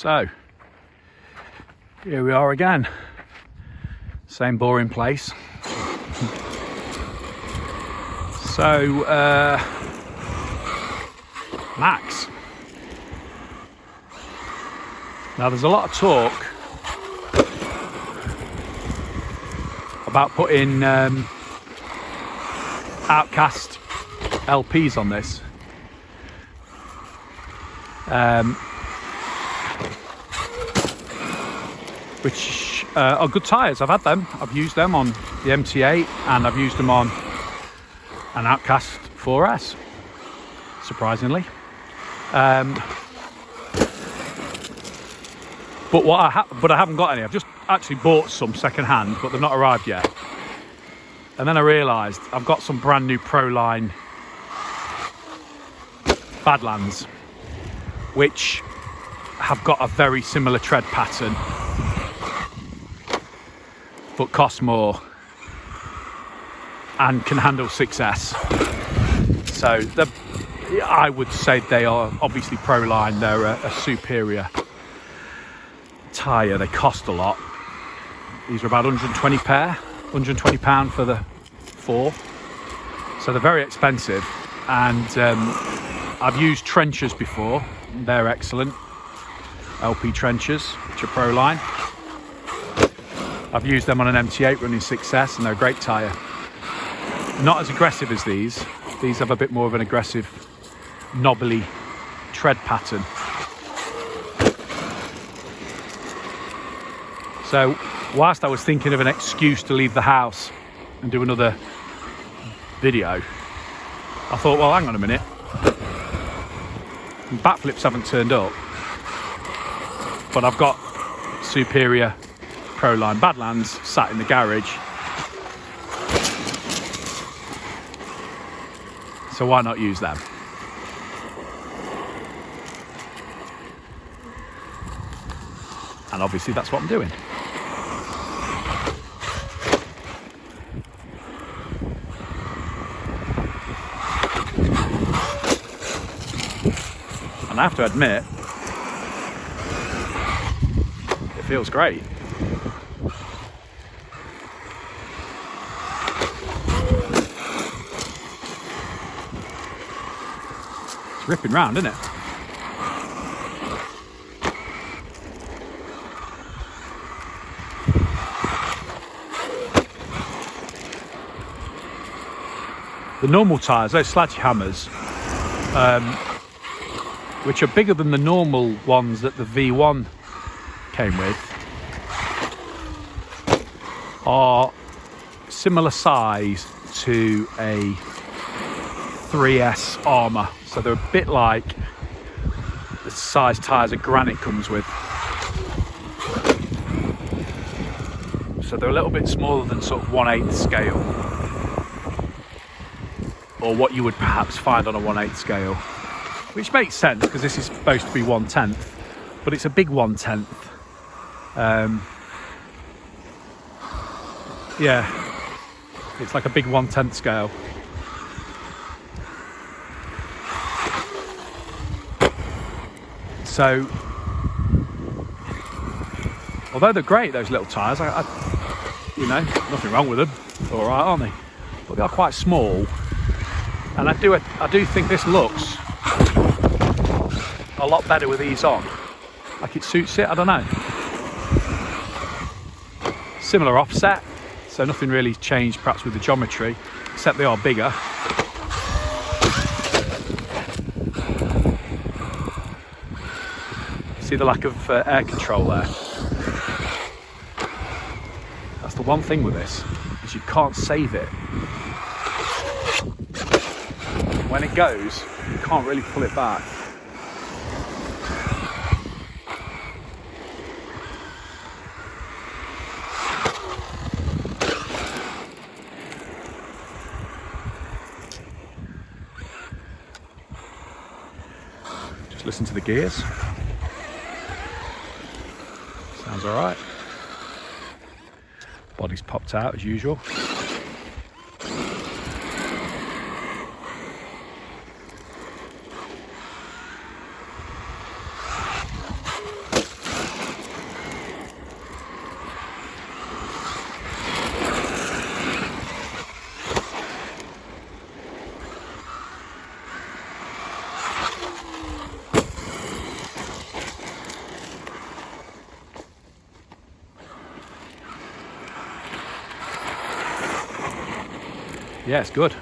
So, here we are again. Same boring place. So, Maxx. Now there's a lot of talk about putting outcast LPs on this. Which are good tyres. I've had them. I've used them on the MT8 and I've used them on an Outcast 4S, surprisingly. But I haven't got any. I've just actually bought some second hand, but they've not arrived yet. And then I realised I've got some brand new Proline Badlands, which have got a very similar tread pattern, but cost more and can handle 6S. So I would say they are obviously Proline. They're a superior tyre. They cost a lot. These are about 120 pair, £120 for the 4. So they're very expensive. And I've used trenchers before. They're excellent. LP trenchers, which are Proline. I've used them on an MT8 running 6S and they're a great tyre. Not as aggressive as these. These have a bit more of an aggressive, knobbly tread pattern. So, whilst I was thinking of an excuse to leave the house and do another video, I thought, well, hang on a minute. Backflips haven't turned up, but I've got superior Proline Badlands sat in the garage, so why not use them? And obviously that's what I'm doing. And I have to admit, it feels great. It's ripping round, isn't it? The normal tyres, those sledgehammers, which are bigger than the normal ones that the V1 came with, are similar size to a 3S Armour. So they're a bit like the size tyres a Granite comes with. So they're a little bit smaller than sort of 1/8 scale, or what you would perhaps find on a 1/8 scale, which makes sense because this is supposed to be 1/10, but it's a big 1/10. Yeah, it's like a big 1/10 scale. So, although they're great, those little tyres, you know, nothing wrong with them. They're all right, aren't they? But they are quite small, and I do think this looks a lot better with these on. Like it suits it. I don't know. Similar offset, so nothing really changed perhaps with the geometry, except they are bigger. See the lack of air control there. That's the one thing with this, is you can't save it. When it goes, you can't really pull it back. Just listen to the gears. Sounds all right. Body's popped out as usual. Yeah, it's good.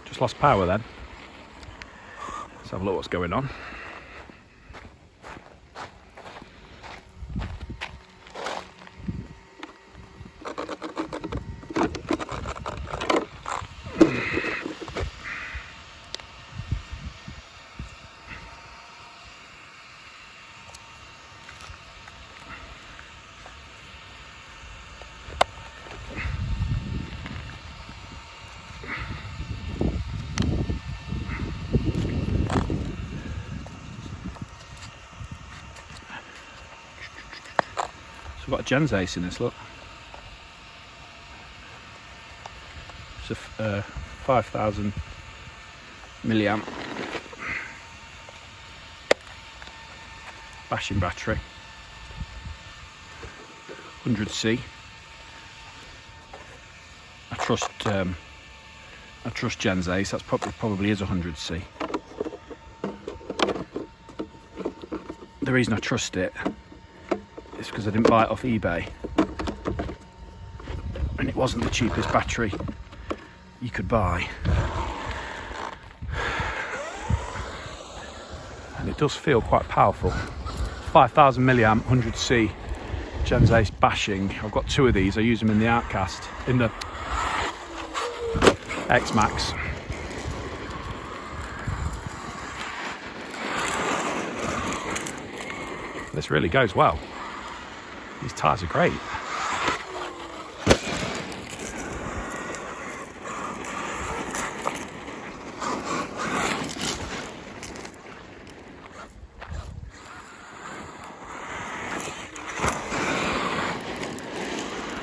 Just lost power then. Let's have a look what's going on. So we've got a Gens Ace in this, look. It's a 5,000 milliamp bashing battery, 100C. I trust Gens Ace. That's probably is 100C. The reason I trust it is because I didn't buy it off eBay, and it wasn't the cheapest battery you could buy, and it does feel quite powerful. 5,000 milliamp 100C Gens Ace bashing. I've got two of these. I use them in the Outcast, in the Xmaxx. This really goes well. These tyres are great.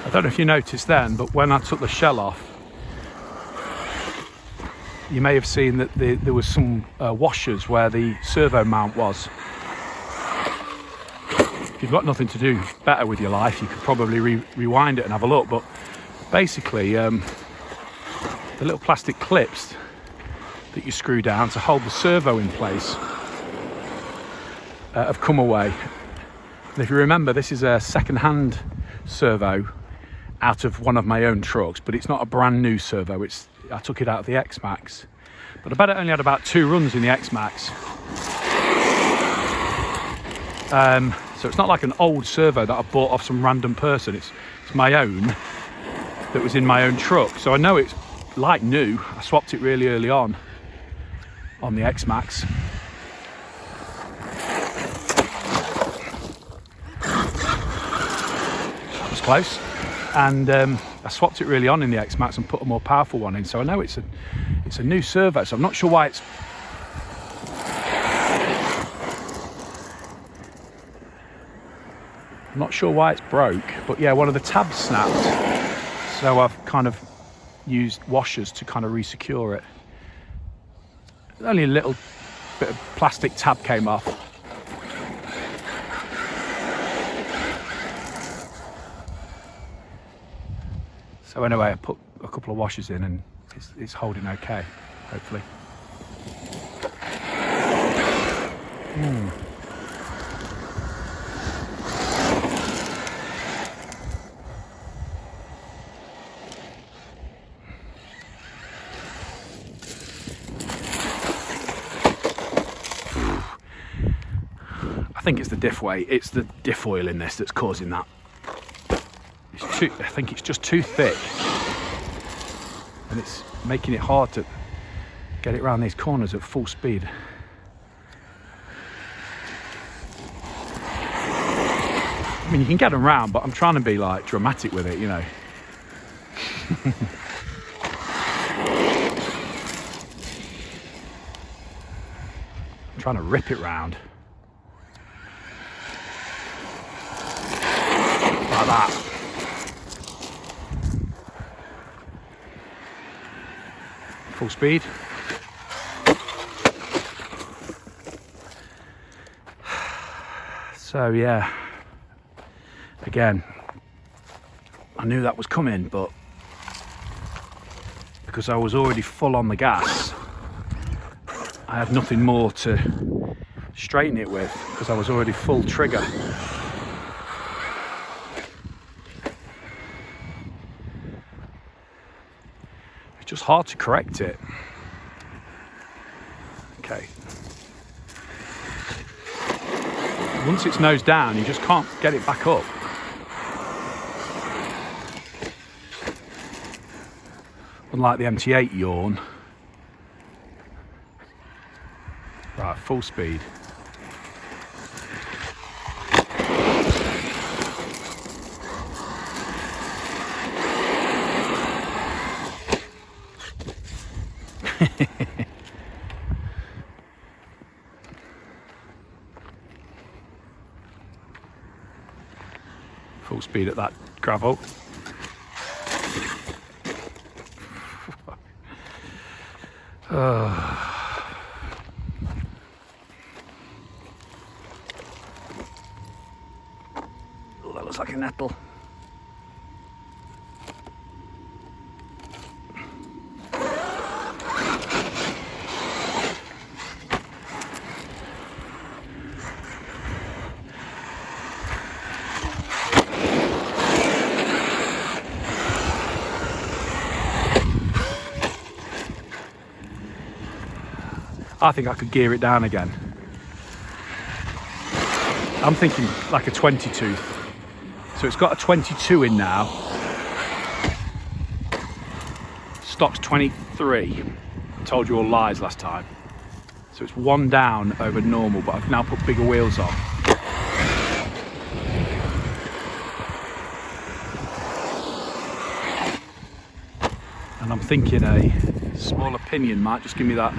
I don't know if you noticed then, but when I took the shell off, you may have seen that there was some washers where the servo mount was. If you've got nothing to do better with your life, you could probably rewind it and have a look, but basically the little plastic clips that you screw down to hold the servo in place have come away. And if you remember, this is a second-hand servo out of one of my own trucks, but it's not a brand new servo. I took it out of the Xmaxx, but I bet it only had about 2 runs in the Xmaxx. So it's not like an old servo that I bought off some random person. It's my own that was in my own truck. So I know it's like new. I swapped it really early on the Xmaxx. That was close. And I swapped it really on in the Xmaxx and put a more powerful one in. So I know it's a new servo. So I'm not sure why it's broke, but yeah, one of the tabs snapped, so I've kind of used washers to kind of re-secure it. Only a little bit of plastic tab came off. So anyway, I put a couple of washers in and it's holding okay, hopefully. I think it's the diff weight. It's the diff oil in this that's causing that. I think it's just too thick, and it's making it hard to get it around these corners at full speed. I mean, you can get them round, but I'm trying to be like dramatic with it, you know. I'm trying to rip it round. Like that. Full speed. So yeah, again, I knew that was coming, but because I was already full on the gas, I had nothing more to straighten it with because I was already full trigger. It's just hard to correct it. Okay. Once it's nose down, you just can't get it back up. Unlike the MT8 yawn. Right, full speed. Full speed at that gravel. That looks like a nettle. I think I could gear it down again. I'm thinking like a 20 tooth. So it's got a 22 in now. Stock's 23. I told you all lies last time. So it's one down over normal, but I've now put bigger wheels on. And I'm thinking a smaller pinion might just give me that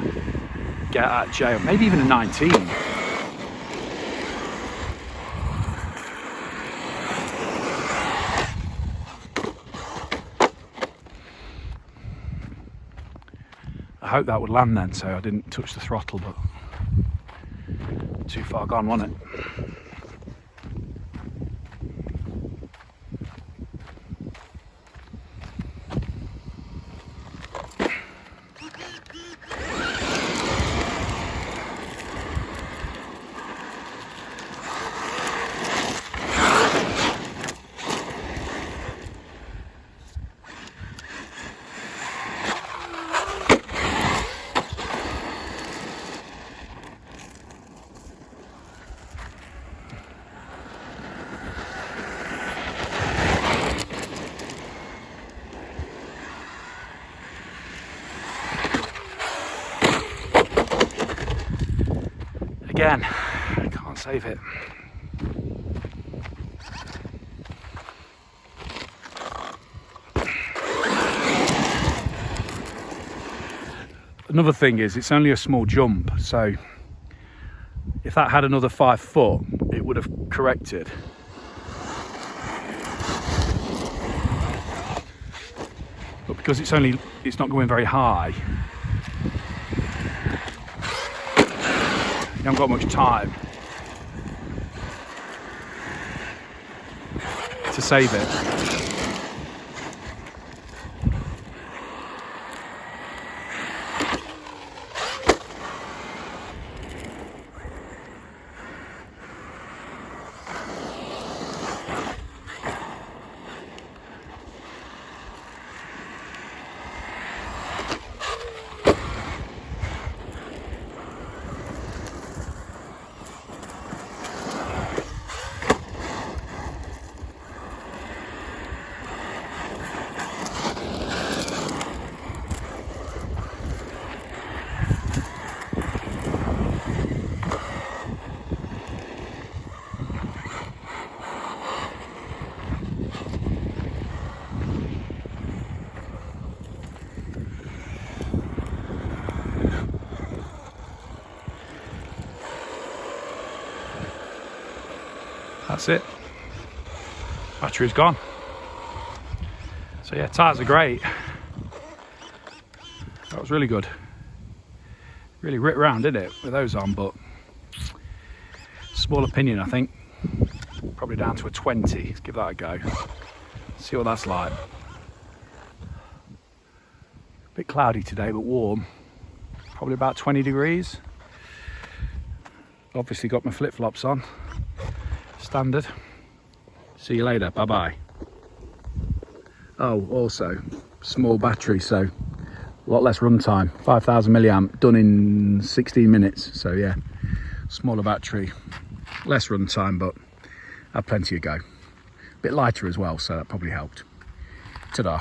get out of jail, maybe even a 19. I hope that would land then, so I didn't touch the throttle, but too far gone, wasn't it? Again, I can't save it. Another thing is, it's only a small jump, so if that had another 5 foot, it would have corrected. But because it's not going very high, you haven't got much time to save it. That's it. Battery's gone. So yeah, tyres are great. That was really good. Really ripped round, didn't it, with those on, but smaller pinion, I think. probably down to a 20. Let's give that a go. See what that's like. Bit cloudy today, but warm. Probably about 20 degrees. Obviously got my flip-flops on. Standard. See you later. Bye-bye. Oh, also, small battery, so a lot less run time. 5,000 milliamp, done in 16 minutes. So yeah, smaller battery, less run time, but had plenty of go. Bit lighter as well, so that probably helped. Ta-da.